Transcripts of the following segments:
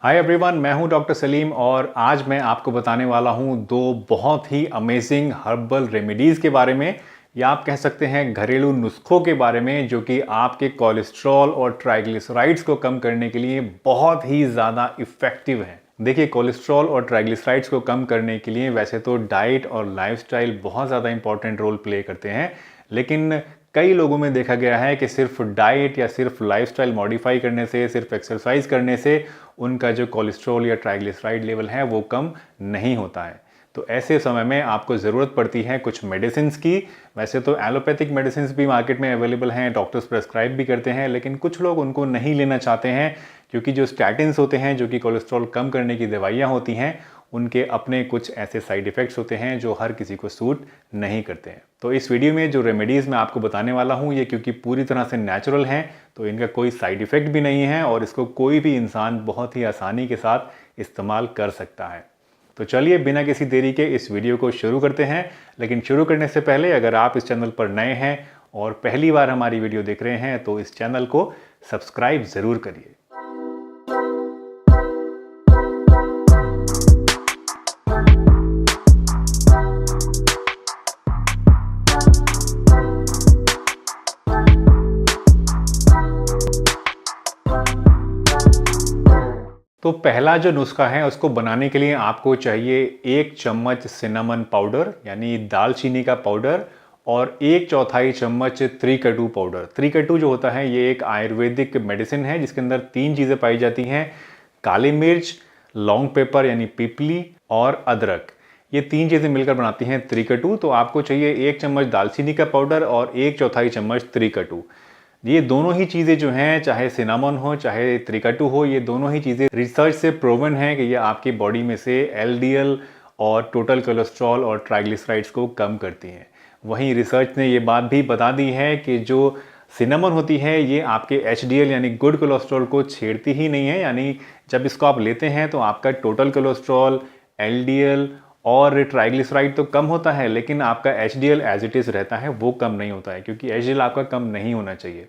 Hi everyone, मैं हूं doctor Salim और आज मैं आपको बताने वाला हूं दो बहुत ही अमेजिंग हर्बल रेमेडीज़ के बारे में, या आप कह सकते हैं घरेलू नुस्खों के बारे में, जो कि आपके कोलेस्ट्रॉल और ट्राइग्लिसराइड्स को कम करने के लिए बहुत ही ज़्यादा इफ़ेक्टिव हैं। देखिए, कोलेस्ट्रॉल और ट्राइग्लिसराइड्स को कम करने के लिए वैसे तो डाइट और लाइफस्टाइल बहुत ज़्यादा इंपॉर्टेंट रोल प्ले करते हैं, लेकिन कई लोगों में देखा गया है कि सिर्फ डाइट या सिर्फ लाइफस्टाइल मॉडिफाई करने से, सिर्फ एक्सरसाइज करने से उनका जो कोलेस्ट्रॉल या ट्राइग्लिसराइड लेवल है वो कम नहीं होता है। तो ऐसे समय में आपको ज़रूरत पड़ती है कुछ मेडिसिन की। वैसे तो एलोपैथिक मेडिसिन भी मार्केट में अवेलेबल हैं, डॉक्टर्स प्रेस्क्राइब भी करते हैं, लेकिन कुछ लोग उनको नहीं लेना चाहते हैं क्योंकि जो स्टैटिन्स होते हैं, जो कि कोलेस्ट्रॉल कम करने की दवाइयाँ होती हैं, उनके अपने कुछ ऐसे साइड इफ़ेक्ट्स होते हैं जो हर किसी को सूट नहीं करते हैं। तो इस वीडियो में जो रेमेडीज़ मैं आपको बताने वाला हूँ, ये क्योंकि पूरी तरह से नेचुरल हैं, तो इनका कोई साइड इफ़ेक्ट भी नहीं है और इसको कोई भी इंसान बहुत ही आसानी के साथ इस्तेमाल कर सकता है। तो चलिए बिना किसी देरी के इस वीडियो को शुरू करते हैं। लेकिन शुरू करने से पहले अगर आप इस चैनल पर नए हैं और पहली बार हमारी वीडियो देख रहे हैं तो इस चैनल को सब्सक्राइब ज़रूर करिए। तो पहला जो नुस्खा है उसको बनाने के लिए आपको चाहिए 1 चम्मच सिनेमन पाउडर यानी दालचीनी का पाउडर और 1/4 चम्मच त्रिकटु पाउडर। त्रिकटु जो होता है ये एक आयुर्वेदिक मेडिसिन है जिसके अंदर 3 चीज़ें पाई जाती हैं: काली मिर्च, लौंग पेपर यानी पिपली और अदरक। ये 3 चीज़ें मिलकर बनाती हैं त्रिकटु। तो आपको चाहिए 1 चम्मच दालचीनी का पाउडर और 1/4 चम्मच त्रिकटु। ये दोनों ही चीज़ें जो हैं, चाहे सिनामन हो चाहे त्रिकटु हो, ये दोनों ही चीज़ें रिसर्च से प्रूवन है कि ये आपकी बॉडी में से एलडीएल और टोटल कोलेस्ट्रॉल और ट्राइग्लिसराइड्स को कम करती हैं। वहीं रिसर्च ने ये बात भी बता दी है कि जो सिनामन होती है ये आपके एचडीएल यानी गुड कोलेस्ट्रॉल को छेड़ती ही नहीं है। यानी जब इसको आप लेते हैं तो आपका टोटल कोलेस्ट्रॉल, एलडीएल और ट्राइग्लिसराइड तो कम होता है, लेकिन आपका एचडीएल एज इट इज़ रहता है, वो कम नहीं होता है, क्योंकि एचडीएल आपका कम नहीं होना चाहिए।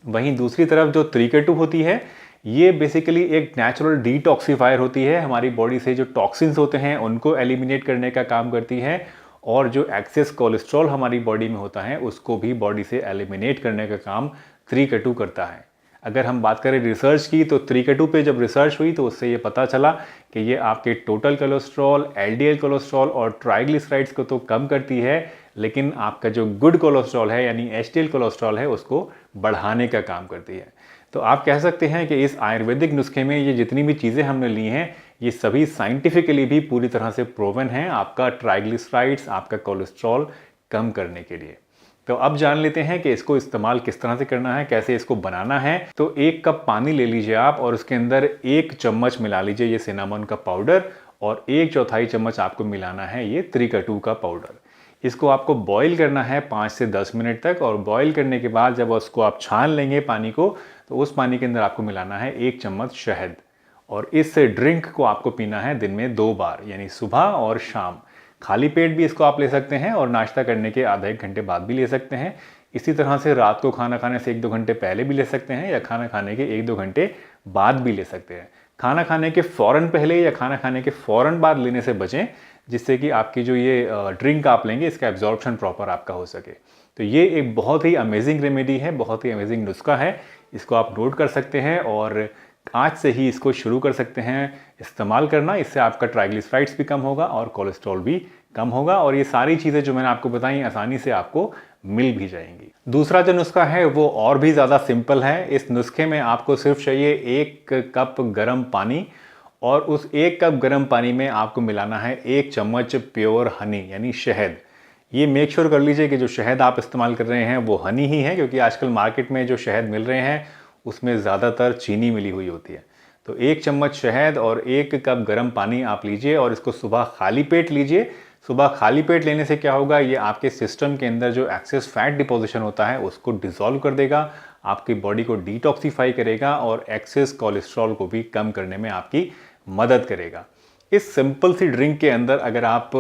वहीं दूसरी तरफ जो त्रिकटु होती है ये बेसिकली एक नेचुरल डिटॉक्सिफायर होती है। हमारी बॉडी से जो टॉक्सिन्स होते हैं उनको एलिमिनेट करने का काम करती है और जो एक्सेस कोलेस्ट्रॉल हमारी बॉडी में होता है उसको भी बॉडी से एलिमिनेट करने का काम त्रिकटु करता है। अगर हम बात करें रिसर्च की, तो त्रिकटु पे जब रिसर्च हुई तो उससे ये पता चला कि ये आपके टोटल कोलेस्ट्रॉल, एलडीएल कोलेस्ट्रॉल और ट्राइग्लिसराइड्स को तो कम करती है, लेकिन आपका जो गुड कोलेस्ट्रॉल है यानी एचडीएल कोलेस्ट्रॉल है उसको बढ़ाने का काम करती है। तो आप कह सकते हैं कि इस आयुर्वेदिक नुस्खे में ये जितनी भी चीज़ें हमने ली हैं ये सभी साइंटिफिकली भी पूरी तरह से प्रूवन हैं आपका ट्राइग्लिसराइड्स, आपका कोलेस्ट्रॉल कम करने के लिए। तो अब जान लेते हैं कि इसको इस्तेमाल किस तरह से करना है, कैसे इसको बनाना है। तो 1 कप पानी ले लीजिए आप और उसके अंदर 1 चम्मच मिला लीजिए ये सिनामन का पाउडर और 1/4 चम्मच आपको मिलाना है ये त्रिकटु का पाउडर। इसको आपको बॉईल करना है 5 से 10 मिनट तक, और बॉईल करने के बाद जब उसको आप छान लेंगे पानी को, तो उस पानी के अंदर आपको मिलाना है 1 चम्मच शहद। और इस ड्रिंक को आपको पीना है दिन में 2 बार, यानी सुबह और शाम। खाली पेट भी इसको आप ले सकते हैं और नाश्ता करने के आधा 1 घंटे बाद भी ले सकते हैं। इसी तरह से रात को खाना खाने से 1-2 घंटे पहले भी ले सकते हैं या खाना खाने के 1-2 घंटे बाद भी ले सकते हैं। खाना खाने के फ़ौरन पहले या खाना खाने के फ़ौरन बाद लेने से बचें, जिससे कि आपकी जो ये ड्रिंक आप लेंगे इसका एब्जॉर्प्शन प्रॉपर आपका हो सके। तो ये एक बहुत ही अमेजिंग रेमेडी है, बहुत ही अमेजिंग नुस्खा है। इसको आप नोट कर सकते हैं और आज से ही इसको शुरू कर सकते हैं इस्तेमाल करना। इससे आपका ट्राइग्लिसराइड्स भी कम होगा और कोलेस्ट्रॉल भी कम होगा, और ये सारी चीज़ें जो मैंने आपको बताई आसानी से आपको मिल भी जाएंगी। दूसरा जो नुस्खा है वो और भी ज़्यादा सिंपल है। इस नुस्खे में आपको सिर्फ चाहिए 1 कप गर्म पानी, और उस 1 कप गर्म पानी में आपको मिलाना है 1 चम्मच प्योर हनी यानी शहद। ये मेक श्योर कर लीजिए कि जो शहद आप इस्तेमाल कर रहे हैं वो हनी ही है, क्योंकि आजकल मार्केट में जो शहद मिल रहे हैं उसमें ज़्यादातर चीनी मिली हुई होती है। तो 1 चम्मच शहद और 1 कप गर्म पानी आप लीजिए और इसको सुबह खाली पेट लीजिए। सुबह खाली पेट लेने से क्या होगा, ये आपके सिस्टम के अंदर जो एक्सेस फैट डिपोजिशन होता है उसको डिसॉल्व कर देगा, आपकी बॉडी को डिटॉक्सिफाई करेगा और एक्सेस कोलेस्ट्रॉल को भी कम करने में आपकी मदद करेगा। इस सिंपल सी ड्रिंक के अंदर अगर आप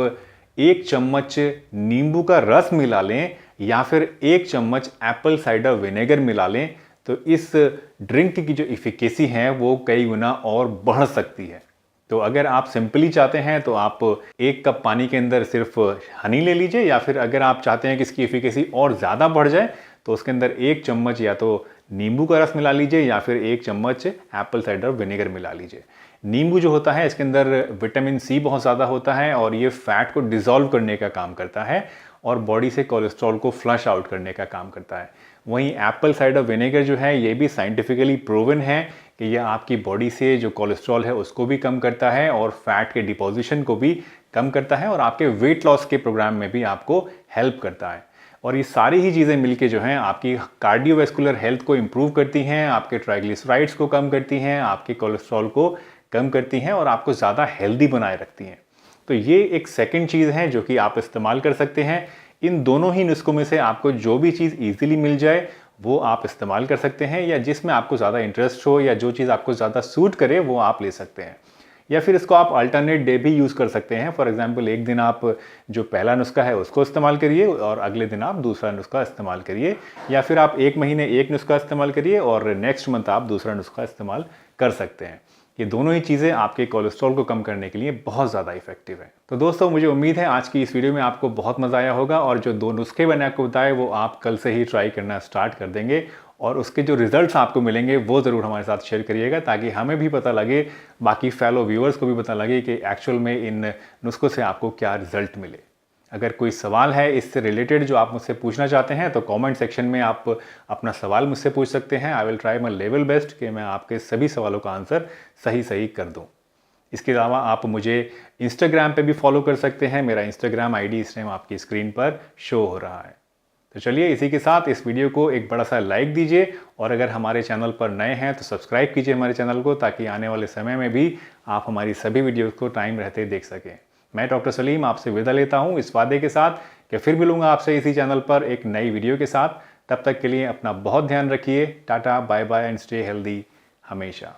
1 चम्मच नींबू का रस मिला लें या फिर 1 चम्मच एप्पल साइडर विनेगर मिला लें, तो इस ड्रिंक की जो इफिकेसी है वो कई गुना और बढ़ सकती है। तो अगर आप सिंपली चाहते हैं तो आप 1 कप पानी के अंदर सिर्फ हनी ले लीजिए, या फिर अगर आप चाहते हैं कि इसकी इफिकेसी और ज़्यादा बढ़ जाए तो उसके अंदर 1 चम्मच या तो नींबू का रस मिला लीजिए या फिर 1 चम्मच एप्पल साइडर विनेगर मिला लीजिए। नींबू जो होता है इसके अंदर विटामिन सी बहुत ज़्यादा होता है और ये फैट को डिसॉल्व करने का काम करता है और बॉडी से कोलेस्ट्रॉल को फ्लश आउट करने का काम करता है। वहीं एप्पल साइडर विनेगर जो है ये भी साइंटिफिकली प्रूवन है कि यह आपकी बॉडी से जो कोलेस्ट्रॉल है उसको भी कम करता है और फैट के डिपोजिशन को भी कम करता है और आपके वेट लॉस के प्रोग्राम में भी आपको हेल्प करता है। और ये सारी ही चीज़ें मिलके जो हैं आपकी कार्डियोवैस्कुलर हेल्थ को इम्प्रूव करती हैं, आपके ट्राइग्लिसराइड्स को कम करती हैं, आपके कोलेस्ट्रॉल को कम करती हैं और आपको ज़्यादा हेल्दी बनाए रखती हैं। तो ये एक सेकंड चीज़ है जो कि आप इस्तेमाल कर सकते हैं। इन दोनों ही नुस्खों में से आपको जो भी चीज़ ईजिली मिल जाए वो आप इस्तेमाल कर सकते हैं, या जिसमें आपको ज़्यादा इंटरेस्ट हो या जो चीज़ आपको ज़्यादा सूट करे वो आप ले सकते हैं। या फिर इसको आप अल्टरनेट डे भी यूज़ कर सकते हैं। फॉर एग्जांपल एक दिन आप जो पहला नुस्खा है उसको इस्तेमाल करिए और अगले दिन आप दूसरा नुस्खा इस्तेमाल करिए, या फिर आप 1 महीने एक नुस्खा इस्तेमाल करिए और नेक्स्ट मंथ आप दूसरा नुस्खा इस्तेमाल कर सकते हैं। ये दोनों ही चीज़ें आपके कोलेस्ट्रॉल को कम करने के लिए बहुत ज़्यादा इफेक्टिव है। तो दोस्तों मुझे उम्मीद है आज की इस वीडियो में आपको बहुत मज़ा आया होगा और जो 2 नुस्खे मैंने आपको बताए वो आप कल से ही ट्राई करना स्टार्ट कर देंगे और उसके जो रिजल्ट्स आपको मिलेंगे वो ज़रूर हमारे साथ शेयर करिएगा, ताकि हमें भी पता लगे, बाकी फेलो व्यूअर्स को भी पता लगे कि एक्चुअल में इन नुस्खों से आपको क्या रिजल्ट मिले। अगर कोई सवाल है इससे रिलेटेड जो आप मुझसे पूछना चाहते हैं तो कमेंट सेक्शन में आप अपना सवाल मुझसे पूछ सकते हैं। I will try my level best कि मैं आपके सभी सवालों का आंसर सही कर दूं। इसके अलावा आप मुझे इंस्टाग्राम पे भी फॉलो कर सकते हैं। मेरा इंस्टाग्राम आईडी इस टाइम आपकी स्क्रीन पर शो हो रहा है। तो चलिए इसी के साथ इस वीडियो को एक बड़ा सा लाइक दीजिए और अगर हमारे चैनल पर नए हैं तो सब्सक्राइब कीजिए हमारे चैनल को, ताकि आने वाले समय में भी आप हमारी सभी वीडियोज़ को टाइम रहते देख सकें। मैं डॉक्टर सलीम आपसे विदा लेता हूं इस वादे के साथ कि फिर मिलूंगा आपसे इसी चैनल पर एक नई वीडियो के साथ। तब तक के लिए अपना बहुत ध्यान रखिए। Tata, bye bye and stay healthy हमेशा।